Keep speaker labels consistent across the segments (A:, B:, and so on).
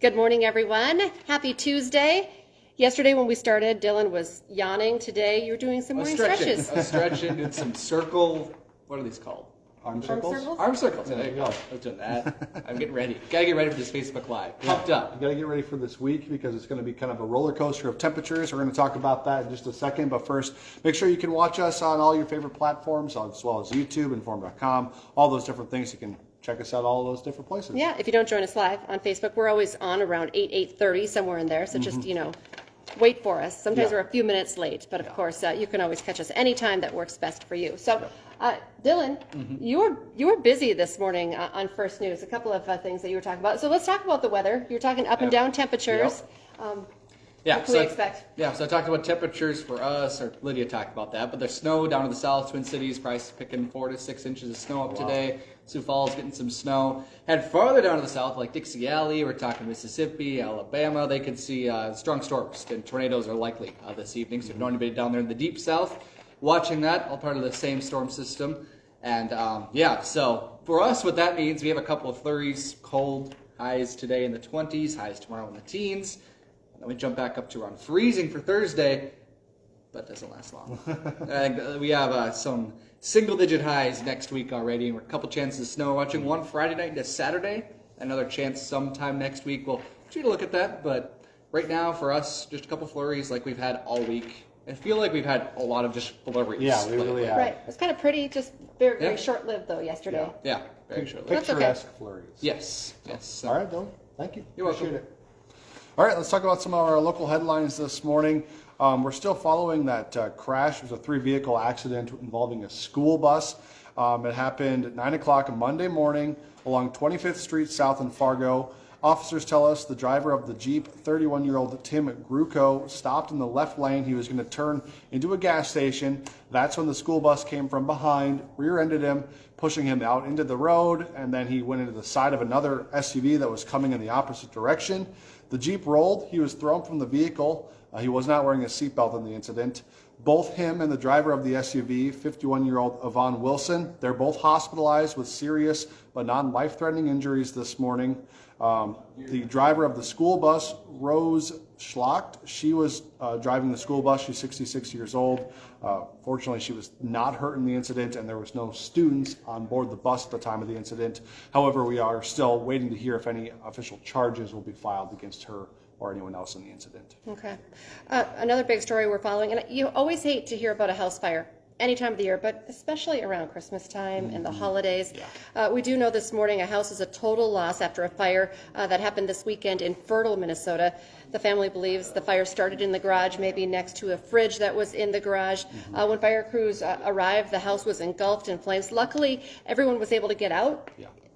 A: Good morning, everyone. Happy Tuesday. Yesterday when we started, Dylan was yawning. Today you're doing some morning stretches.
B: I was stretching, did some circle, what are these called?
C: Arm circles?
B: Arm circles.
C: Yeah,
B: There you go. I was doing that. I'm getting ready. Gotta get ready for this Facebook Live. Pumped up.
C: You got to get ready for this week because it's going to be kind of a roller coaster of temperatures. We're going to talk about that in just a second. But first, make sure you can watch us on all your favorite platforms, as well as YouTube, InForum.com, all those different things. You can check us out all those different places.
A: Yeah, if you don't join us live on Facebook, we're always on around 8:30, somewhere in there. So just, wait for us. Sometimes we're a few minutes late, but of course, you can always catch us anytime that works best for you. So, Dylan, you were busy this morning on First News. A couple of things that you were talking about. So let's talk about the weather. You were talking up and down temperatures. What can we expect?
B: Yeah, so I talked about temperatures for us, or Lydia talked about that, but there's snow down in the south, Twin Cities, Price picking 4 to 6 inches of snow up today. Sioux Falls getting some snow. Head farther down to the south, like Dixie Alley, we're talking Mississippi, Alabama, they could see strong storms and tornadoes are likely this evening. So if you know anybody down there in the deep south, watching that, all part of the same storm system. And so for us, what that means, we have a couple of flurries, cold highs today in the 20s, highs tomorrow in the teens. And then we jump back up to around freezing for Thursday, but it doesn't last long. We have some single-digit highs next week already, and we're a couple chances of snow. Watching one Friday night into Saturday, another chance sometime next week. We'll try to look at that, but right now for us, just a couple flurries like we've had all week. I feel like we've had a lot of just flurries.
C: Yeah, we really have.
A: Right. It was kind of pretty, just very, very short-lived, though, yesterday.
B: Yeah, very short-lived.
C: Picturesque flurries.
B: Yes.
C: All right, Dylan. Thank you.
B: You're welcome.
C: Appreciate it. All right, let's talk about some of our local headlines this morning. We're still following that crash. It was a 3-vehicle accident involving a school bus. It happened at 9 o'clock on Monday morning along 25th Street South in Fargo. Officers tell us the driver of the Jeep, 31-year-old Tim Gruco, stopped in the left lane. He was going to turn into a gas station. That's when the school bus came from behind, rear-ended him, pushing him out into the road, and then he went into the side of another SUV that was coming in the opposite direction. The Jeep rolled. He was thrown from the vehicle. He was not wearing a seatbelt in the incident. Both him and the driver of the SUV, 51-year-old Yvonne Wilson, they're both hospitalized with serious but non-life-threatening injuries this morning. The driver of the school bus, Rose Schlacht, she was driving the school bus. She's 66 years old. Fortunately, she was not hurt in the incident, and there was no students on board the bus at the time of the incident. However, we are still waiting to hear if any official charges will be filed against her or anyone else in the incident.
A: Okay. Another big story we're following, and you always hate to hear about a house fire any time of the year, but especially around Christmas time and the holidays. We do know this morning a house is a total loss after a fire that happened this weekend in Fertile, Minnesota. The family believes the fire started in the garage, maybe next to a fridge that was in the garage. When fire crews arrived, the house was engulfed in flames. Luckily, everyone was able to get out.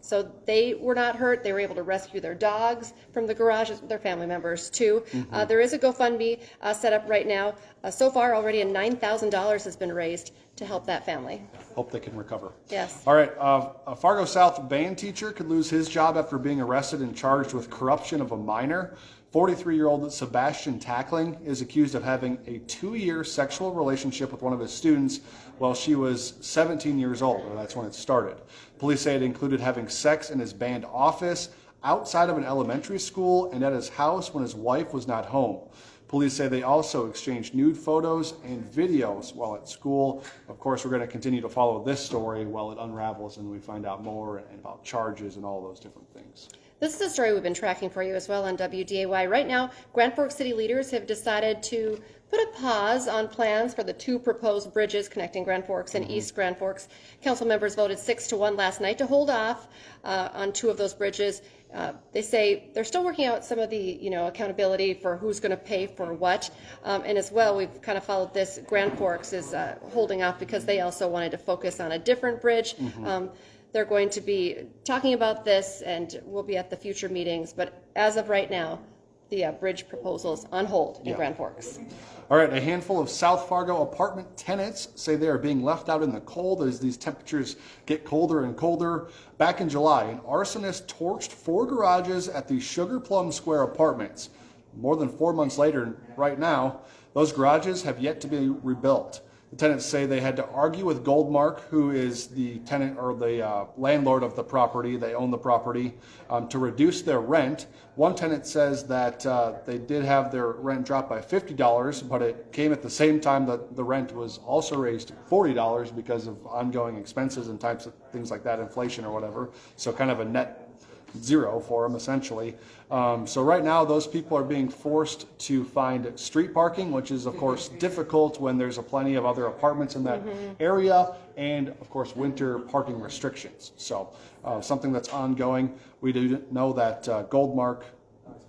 A: So they were not hurt. They were able to rescue their dogs from the garage, their family members too. There is a GoFundMe set up right now. So far, already $9,000 has been raised to help that family.
C: Hope they can recover.
A: Yes.
C: All right. A Fargo South band teacher could lose his job after being arrested and charged with corruption of a minor. 43-year-old Sebastian Tackling is accused of having a 2-year sexual relationship with one of his students while she was 17 years old, or that's when it started. Police say it included having sex in his band office, outside of an elementary school, and at his house when his wife was not home. Police say they also exchanged nude photos and videos while at school. Of course, we're going to continue to follow this story while it unravels and we find out more and about charges and all those different things.
A: This is a story we've been tracking for you as well on WDAY. Right now, Grand Forks city leaders have decided to put a pause on plans for the 2 proposed bridges connecting Grand Forks and East Grand Forks. Council members voted 6-1 last night to hold off on 2 of those bridges. They say they're still working out some of the accountability for who's going to pay for what. And as well, we've kind of followed this. Grand Forks is holding off because they also wanted to focus on a different bridge. They're going to be talking about this and we'll be at the future meetings. But as of right now, the bridge proposals on hold in Grand Forks.
C: All right, a handful of South Fargo apartment tenants say they are being left out in the cold as these temperatures get colder and colder. Back in July, an arsonist torched 4 garages at the Sugar Plum Square apartments. More than 4 months later, right now, those garages have yet to be rebuilt. The tenants say they had to argue with Goldmark, who is the tenant or the landlord of the property. They own the property, to reduce their rent. One tenant says that they did have their rent dropped by $50, but it came at the same time that the rent was also raised $40 because of ongoing expenses and types of things like that, inflation or whatever. So kind of a net zero for them, essentially. So right now, those people are being forced to find street parking, which is, of course, difficult when there's plenty of other apartments in that area, and, of course, winter parking restrictions. So something that's ongoing. We do know that Goldmark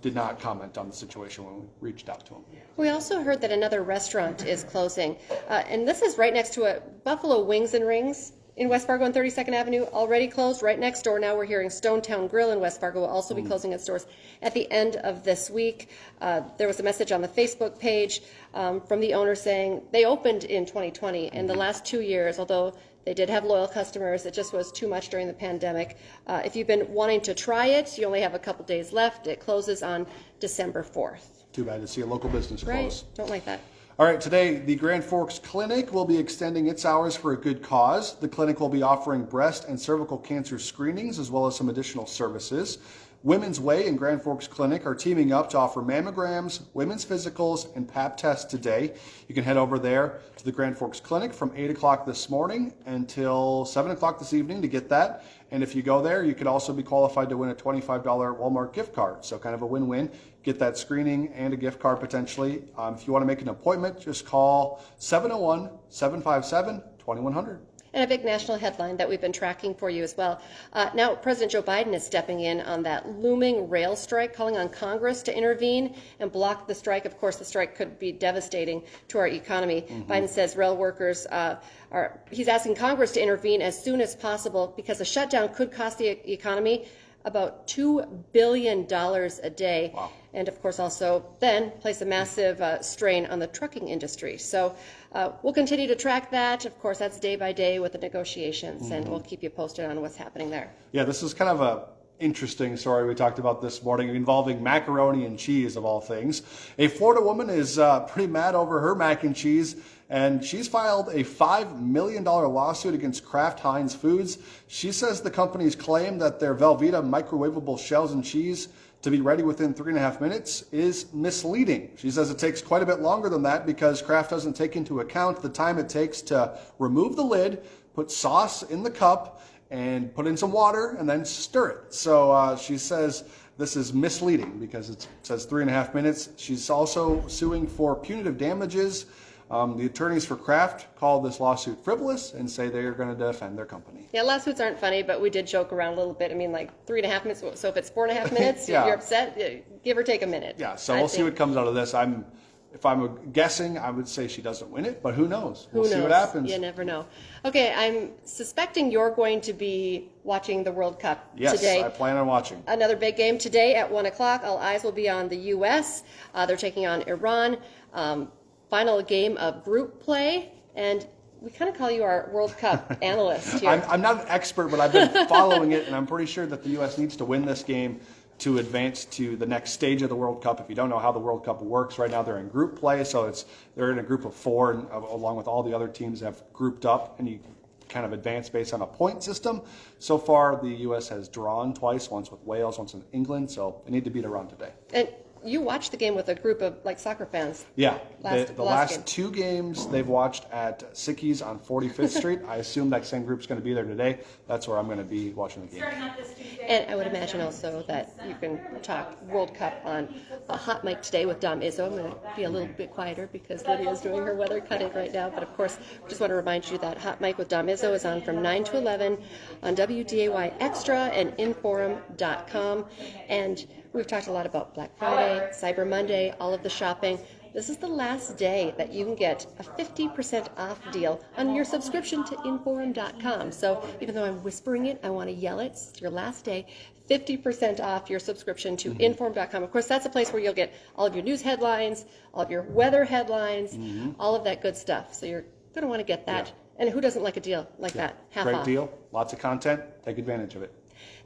C: did not comment on the situation when we reached out to him.
A: We also heard that another restaurant is closing, and this is right next to a Buffalo Wings and Rings in West Fargo on 32nd Avenue, already closed. Right next door now we're hearing Stonetown Grill in West Fargo will also be closing its doors at the end of this week. There was a message on the Facebook page from the owner saying they opened in 2020, and the last 2 years, although they did have loyal customers, it just was too much during the pandemic. If you've been wanting to try it, you only have a couple days left. It closes on December 4th.
C: Too bad to see a local business close.
A: Right, don't like that.
C: All right, today the Grand Forks Clinic will be extending its hours for a good cause. The clinic will be offering breast and cervical cancer screenings as well as some additional services. Women's Way and Grand Forks Clinic are teaming up to offer mammograms, women's physicals, and pap tests today. You can head over there to the Grand Forks Clinic from 8 o'clock this morning until 7 o'clock this evening to get that. And if you go there, you could also be qualified to win a $25 Walmart gift card. So kind of a win-win. Get that screening and a gift card potentially. If you want to make an appointment, just call 701-757-2100.
A: And a big national headline that we've been tracking for you as well. Now, President Joe Biden is stepping in on that looming rail strike, calling on Congress to intervene and block the strike. Of course, the strike could be devastating to our economy. Biden says rail workers he's asking Congress to intervene as soon as possible because a shutdown could cost the economy about $2 billion a day.
C: Wow.
A: And of course also then place a massive strain on the trucking industry. So we'll continue to track that. Of course, that's day by day with the negotiations, and we'll keep you posted on what's happening there.
C: Yeah, this is kind of a interesting story we talked about this morning involving macaroni and cheese, of all things. A Florida woman is pretty mad over her mac and cheese, and she's filed a $5 million lawsuit against Kraft Heinz Foods. She says the company's claim that their Velveeta microwavable shells and cheese to be ready within 3.5 minutes is misleading. She says it takes quite a bit longer than that because Kraft doesn't take into account the time it takes to remove the lid, put sauce in the cup, and put in some water and then stir it. So she says this is misleading because it says 3.5 minutes. She's also suing for punitive damages. The attorneys for Kraft called this lawsuit frivolous and say they are going to defend their company.
A: Yeah, lawsuits aren't funny, but we did joke around a little bit. I mean, like 3.5 minutes. So if it's 4.5 minutes,
C: Yeah.
A: you're upset, give or take a minute.
C: Yeah, so we'll see what comes out of this. If I'm guessing, I would say she doesn't win it, but who knows? We'll see what happens.
A: You never know. Okay, I'm suspecting you're going to be watching the World Cup today.
C: Yes, I plan on watching.
A: Another big game today at 1 o'clock. All eyes will be on the U.S. They're taking on Iran. Final game of group play, and we kind of call you our World Cup analyst here.
C: I'm not an expert, but I've been following it, and I'm pretty sure that the U.S. needs to win this game to advance to the next stage of the World Cup. If you don't know how the World Cup works, right now they're in group play, so they're in a group of 4, and along with all the other teams have grouped up, and you kind of advance based on a point system. So far, the U.S. has drawn twice, once with Wales, once with England, so they need to beat Iran today.
A: And you watched the game with a group of soccer fans.
C: Yeah, the last
A: game.
C: 2 games they've watched at Sicky's on 45th Street. I assume that same group's going to be there today. That's where I'm going to be watching the game.
A: And I would imagine also that you can talk World Cup on a hot mic today with Dom Izzo. I'm going to be a little bit quieter because Lydia is doing her weather cutting right now. But of course, I just want to remind you that hot mic with Dom Izzo is on from 9 to 11 on WDAY Extra and InForum.com. And we've talked a lot about Black Friday, Cyber Monday, all of the shopping. This is the last day that you can get a 50% off deal on your subscription to InForum.com. So even though I'm whispering it, I want to yell it. It's your last day. 50% off your subscription to InForum.com. Of course, that's a place where you'll get all of your news headlines, all of your weather headlines, all of that good stuff. So you're going to want to get that. Yeah. And who doesn't like a deal like that? Half
C: Great
A: off.
C: deal. Lots of content. Take advantage of it.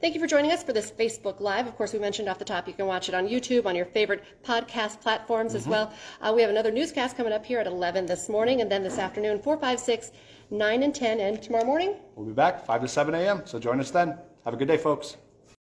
A: Thank you for joining us for this Facebook Live. Of course, we mentioned off the top, you can watch it on YouTube, on your favorite podcast platforms as well. We have another newscast coming up here at 11 this morning, and then this afternoon, 4, 5, 6, 9, and 10, and tomorrow morning.
C: We'll be back 5 to 7 a.m., so join us then. Have a good day, folks.